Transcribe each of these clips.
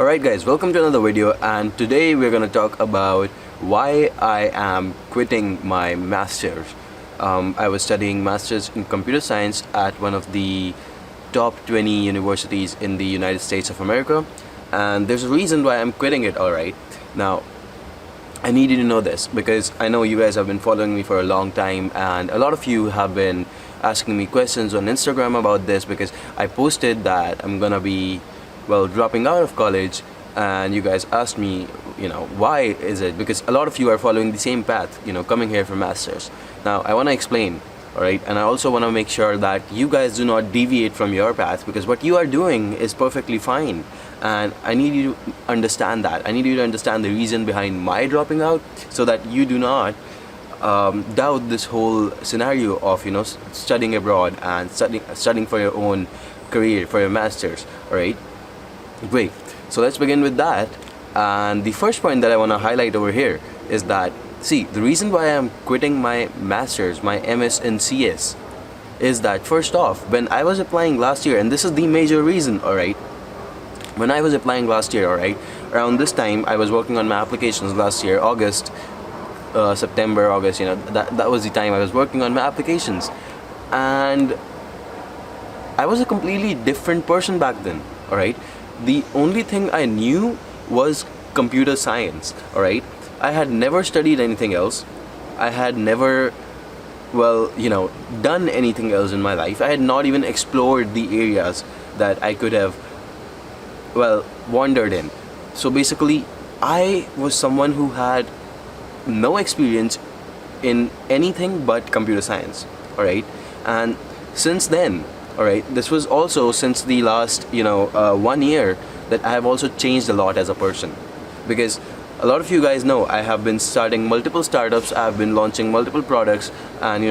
Alright guys, welcome to another video, and today we're going to talk about why I am quitting my masters. I was studying masters in computer science at one of the top 20 universities in the United States of America, and there's a reason why I'm quitting it. Alright, now I need you to know this because I know you guys have been following me for a long time, and a lot of you have been asking me questions on Instagram about this because I posted that I'm gonna be dropping out of college, and you guys asked me, why is it? Because a lot of you are following the same path, coming here for masters. Now I want to explain, alright, and I also want to make sure that you guys do not deviate from your path, because what you are doing is perfectly fine, and I need you to understand that. I need you to understand the reason behind my dropping out, so that you do not doubt this whole scenario of studying abroad and studying for your own career, for your masters. Alright, great. So let's begin with that. And the first point that I want to highlight over here is that, see, the reason why I'm quitting my masters, my MS in CS, is that first off, when I was applying last year, and this is the major reason, alright, when I was applying last year, alright, around this time I was working on my applications last year, September, August, that was the time I was working on my applications, and I was a completely different person back then. Alright, the only thing I knew was computer science. Alright, I had never studied anything else. I had never done anything else in my life. I had not even explored the areas that I could have wandered in. So basically, I was someone who had no experience in anything but computer science. Alright, and since then, alright, this was also since the last 1 year that I have also changed a lot as a person, because a lot of you guys know I have been starting multiple startups. I have been launching multiple products, and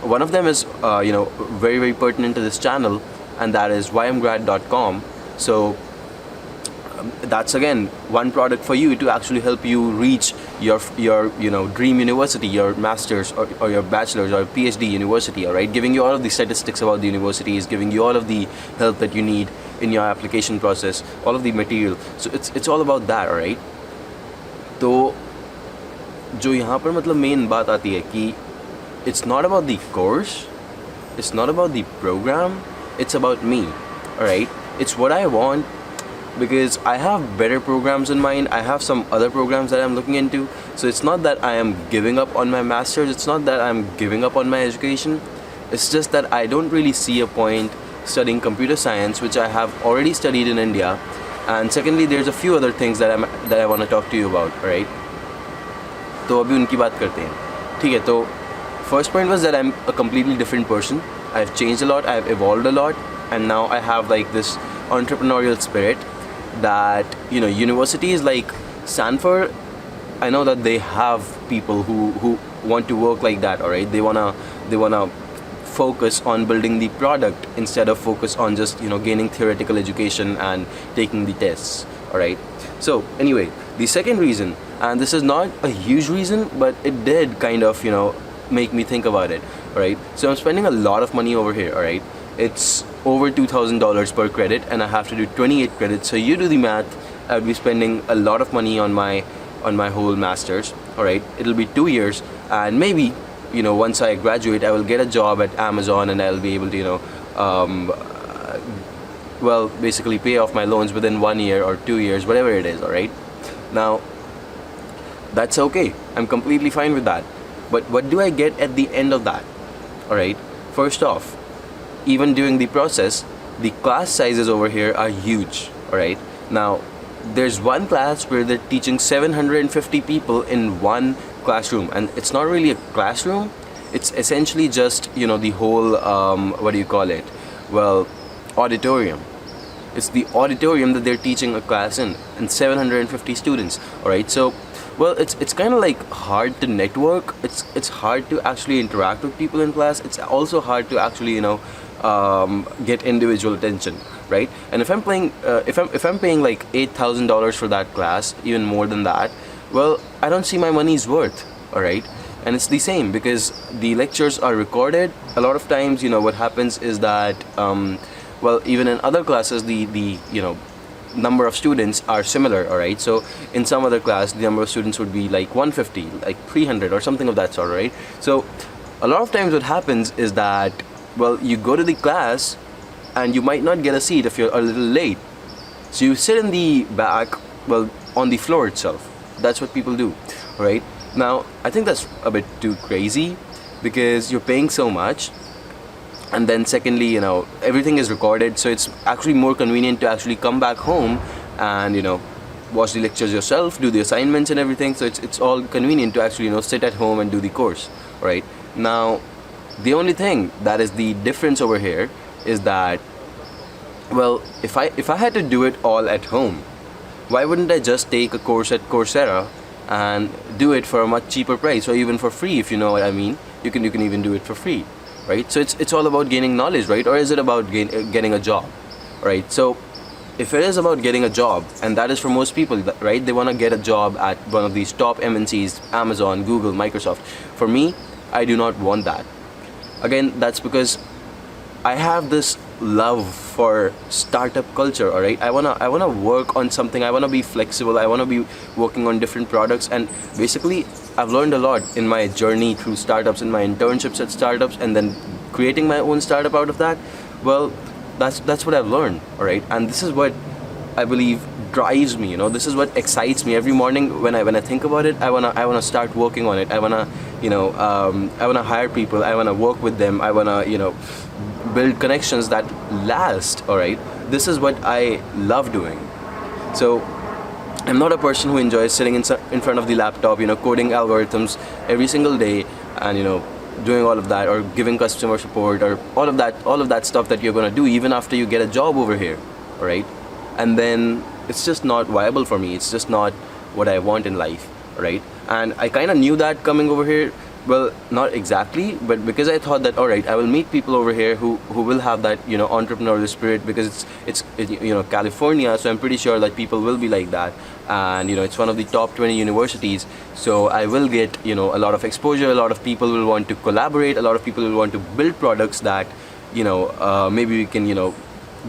one of them is very, very pertinent to this channel, and that is YMGrad.com. So that's again one product for you to actually help you reach your dream university, your master's or your bachelor's or PhD university. Alright, giving you all of the statistics about the universities, giving you all of the help that you need in your application process, all of the material. So it's all about that. Alright, तो जो यहाँ पर मतलब main बात आती है कि it's not about the course, it's not about the program, it's about me. Alright, it's what I want, because I have better programs in mind. I have some other programs that I'm looking into. So it's not that I am giving up on my masters, it's not that I'm giving up on my education. It's just that I don't really see a point studying computer science, which I have already studied in India. And secondly, there's a few other things that I want to talk to you about. Alright, तो अभी उनकी बात करते हैं. ठीक है, तो first point was that I'm a completely different person. I've changed a lot, I've evolved a lot, and now I have this entrepreneurial spirit that universities like Stanford, I know that they have people who want to work like that. Alright, they wanna focus on building the product instead of focus on just gaining theoretical education and taking the tests. Alright, so anyway, the second reason, and this is not a huge reason, but it did kind of make me think about it. Alright, so I'm spending a lot of money over here. Alright, it's over $2,000 per credit, and I have to do 28 credits. So you do the math. I would be spending a lot of money on my whole masters. Alright, it'll be 2 years, and maybe once I graduate, I will get a job at Amazon, and I'll be able to basically pay off my loans within 1 year or 2 years, whatever it is. Alright, now that's okay. I'm completely fine with that. But what do I get at the end of that? Alright, first off, even during the process, the class sizes over here are huge. Alright, now there's one class where they're teaching 750 people in one classroom, and it's not really a classroom, it's essentially just the whole auditorium. It's the auditorium that they're teaching a class in, and 750 students. Alright, so it's kind of hard to network. It's hard to actually interact with people in class. It's also hard to actually get individual attention, right? And if I'm paying like $8,000 for that class, even more than that, I don't see my money's worth. Alright, and it's the same because the lectures are recorded. A lot of times, what happens is that even in other classes, number of students are similar, all right? So in some other class, the number of students would be like 150, like 300 or something of that sort, right? So a lot of times what happens is that, well, you go to the class and you might not get a seat if you're a little late. So you sit in the back, well, on the floor itself. That's what people do, right? Now, I think that's a bit too crazy because you're paying so much. And then secondly, everything is recorded, so it's actually more convenient to actually come back home and, watch the lectures yourself, do the assignments and everything. So it's all convenient to actually, sit at home and do the course, right? Now, the only thing that is the difference over here is that, well, if I had to do it all at home, why wouldn't I just take a course at Coursera and do it for a much cheaper price, or even for free, if you know what I mean? You can even do it for free, right? So it's all about gaining knowledge, right? Or is it about getting a job, right? So if it is about getting a job, and that is for most people, right? They want to get a job at one of these top MNCs, Amazon, Google, Microsoft. For me, I do not want that. Again, that's because I have this love for startup culture, all right? I wanna work on something. I wanna be flexible. I wanna be working on different products, and basically I've learned a lot in my journey through startups, in my internships at startups, and then creating my own startup out of that. Well, that's what I've learned, all right? And this is what I believe drives me. This is what excites me every morning when I think about it. I wanna start working on it. I wanna hire people. I wanna work with them. I wanna build connections that last, all right? This is what I love doing. So I'm not a person who enjoys sitting in front of the laptop, coding algorithms every single day and doing all of that, or giving customer support, or all of that stuff that you're going to do even after you get a job over here, all right? And then it's just not viable for me. It's just not what I want in life, right? And I kind of knew that coming over here. Well, not exactly, but because I thought that, all right, I will meet people over here who will have that entrepreneurial spirit, because it's California, so I'm pretty sure that people will be like that, and it's one of the top 20 universities, so I will get a lot of exposure. A lot of people will want to collaborate. A lot of people will want to build products that maybe we can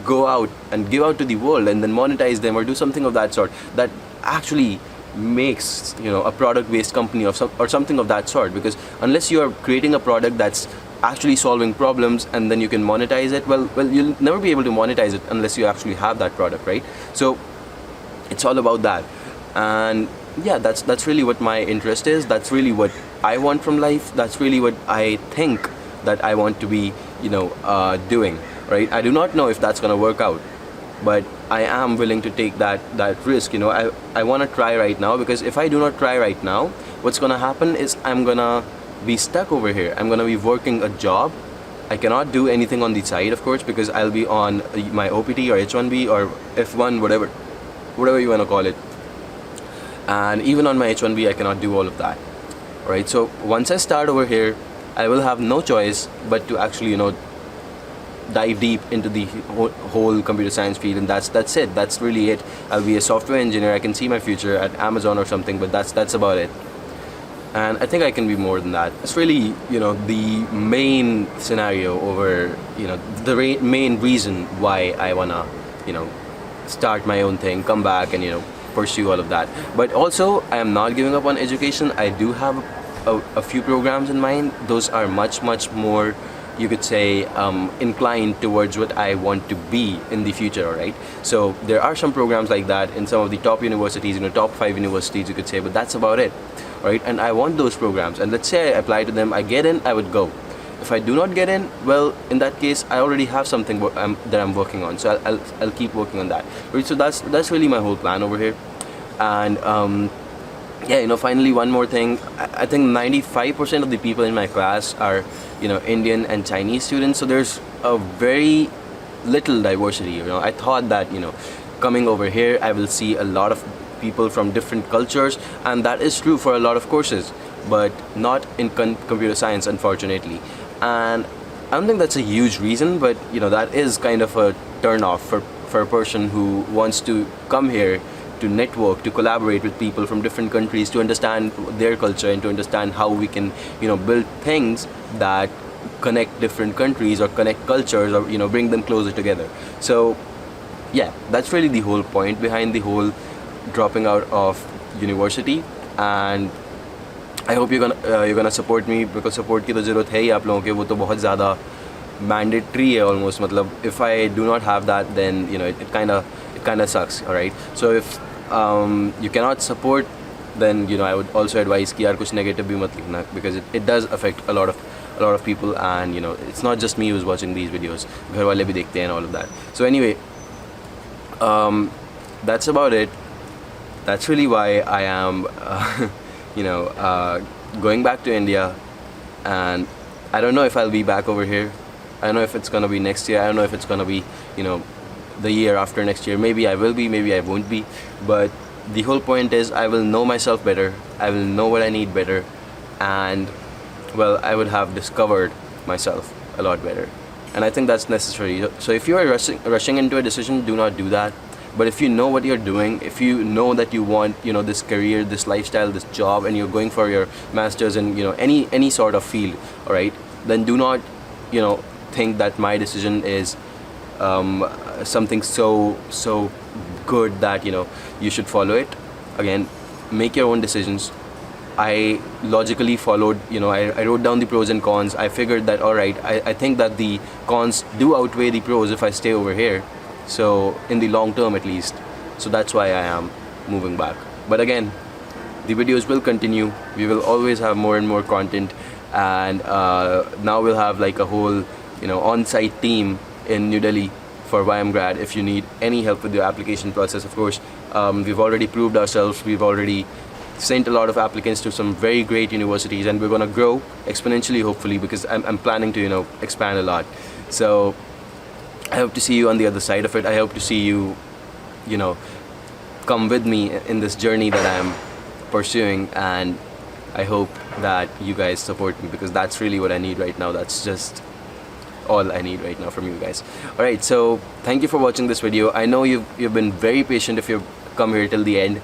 go out and give out to the world and then monetize them, or do something of that sort that actually makes a product-based company or something of that sort. Because unless you are creating a product that's actually solving problems and then you can monetize it, well you'll never be able to monetize it unless you actually have that product, right? So it's all about that. And yeah, that's really what my interest is. That's really what I want from life. That's really what I think that I want to be doing, right? I do not know if that's gonna work out, but I am willing to take that risk. I want to try right now, because if I do not try right now, what's gonna happen is I'm gonna be stuck over here. I'm gonna be working a job. I cannot do anything on the side, of course, because I'll be on my OPT or H1B or F1, whatever you want to call it. And even on my H1B, I cannot do all of that, right? So once I start over here, I will have no choice but to actually dive deep into the whole computer science field, and that's it. That's really it. I'll be a software engineer. I can see my future at Amazon or something, but that's about it. And I think I can be more than that. It's really the main scenario over the main reason why I wanna start my own thing, come back and pursue all of that. But also, I am not giving up on education. I do have a few programs in mind. Those are much more, you could say, inclined towards what I want to be in the future, alright? So there are some programs like that in some of the top universities, top 5 universities, you could say, but that's about it, right? And I want those programs, and let's say I apply to them, I get in, I would go. If I do not get in, well, in that case, I already have something that I'm working on, so I'll keep working on that. Right? So that's really my whole plan over here. And yeah, finally, one more thing. I think 95% of the people in my class are Indian and Chinese students, so there's a very little diversity. I thought that coming over here, I will see a lot of people from different cultures, and that is true for a lot of courses, but not in computer science, unfortunately. And I don't think that's a huge reason, but that is kind of a turn off for a person who wants to come here to network, to collaborate with people from different countries, to understand their culture and to understand how we can build things that connect different countries or connect cultures, or bring them closer together. So yeah, that's really the whole point behind the whole dropping out of university. And I hope you're gonna support me, because support की तो ज़रूरत है ही आप लोगों के, वो तो बहुत ज़्यादा mandatory है almost. मतलब if I do not have that, then you know it kind of sucks. Alright, so if you cannot support, then you know I would also advise कि यार कुछ negative भी मत लिखना, because it does affect a lot of people, and you know it's not just me who's watching these videos, घर वाले भी देखते हैं and all of that. So anyway, that's about it. That's really why I am going back to India, and I don't know if I'll be back over here. I don't know if it's gonna be next year. I don't know if it's gonna be the year after next year. Maybe I will be, maybe I won't be. But the whole point is I will know myself better. I will know what I need better, and well, I would have discovered myself a lot better. And I think that's necessary. So if you are rushing into a decision, do not do that. But if you know what you're doing, if you know that you want this career, this lifestyle, this job, and you're going for your masters in any sort of field, all right, then do not think that my decision is something so good that you should follow it. Again, make your own decisions. I logically followed, I wrote down the pros and cons. I figured that alright, I think that the cons do outweigh the pros if I stay over here, so in the long term at least. So that's why I am moving back. But again, the videos will continue. We will always have more and more content, and now we'll have like a whole on-site team in New Delhi for YMGrad. If you need any help with your application process, of course, we've already proved ourselves. We've already sent a lot of applicants to some very great universities, and we're gonna grow exponentially, hopefully, because I'm planning to expand a lot. So I hope to see you on the other side of it. I hope to see you come with me in this journey that I'm pursuing, and I hope that you guys support me, because that's really what I need right now. That's just all I need right now from you guys. Alright, so thank you for watching this video. I know you've been very patient if you've come here till the end.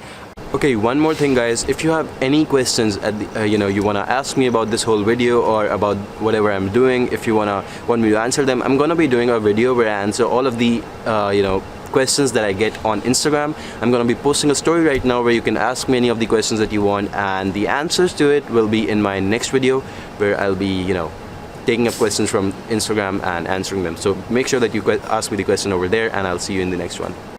Okay, one more thing guys, if you have any questions at the, you wanna ask me about this whole video or about whatever I'm doing, if you want me to answer them, I'm gonna be doing a video where I answer all of the questions that I get on Instagram. I'm gonna be posting a story right now where you can ask me any of the questions that you want, and the answers to it will be in my next video, where I'll be taking up questions from Instagram and answering them. So make sure that you ask me the question over there, and I'll see you in the next one.